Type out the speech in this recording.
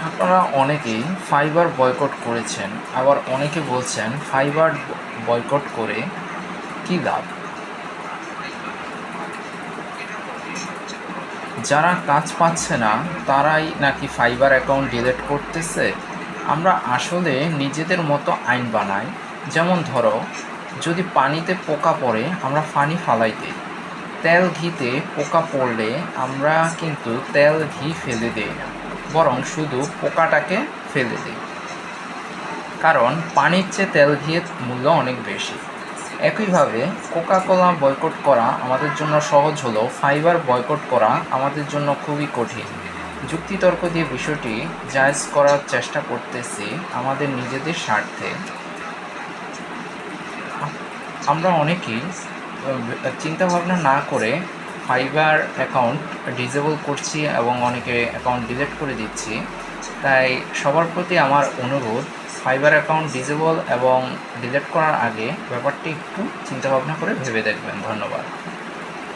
আপনারা অনেকেই fibre boycott করেছেন, আবার অনেকে বলছেন ফাইবার বয়কট করে কী লাভ। যারা কাজ পাচ্ছে না তারাই নাকি ফাইবার অ্যাকাউন্ট ডিলিট করতেছে। আমরা আসলে নিজেদের মতো আইন বানাই। যেমন ধরো, যদি পানিতে পোকা পড়ে আমরা পানি ফালাই দিই, তেল ঘিতে পোকা পড়লে আমরা কিন্তু তেল ঘি ফেলে দিই না, বরং শুধু পোকাটাকে ফেলে দিই। কারণ পানির চেয়ে তেল ঘিয়ের মূল্য অনেক বেশি। একইভাবে কোকা-কোলা বয়কট করা আমাদের জন্য সহজ হলেও ফাইবার বয়কট করা আমাদের জন্য খুবই কঠিন। যুক্তিতর্ক দিয়ে বিষয়টি জায়েজ করার চেষ্টা করতেছি আমাদের নিজেদের স্বার্থে। আমরা অনেকেই চিন্তাভাবনা না করে ফাইবার অ্যাকাউন্ট ডিসেবল করছি এবং অনেকে অ্যাকাউন্ট ডিলিট করে দিচ্ছি। তাই সবার প্রতি আমার অনুরোধ, ফাইবার অ্যাকাউন্ট ডিসেবল এবং ডিলিট করার আগে ব্যাপারটি একটু চিন্তাভাবনা করে ভেবে দেখবেন। ধন্যবাদ।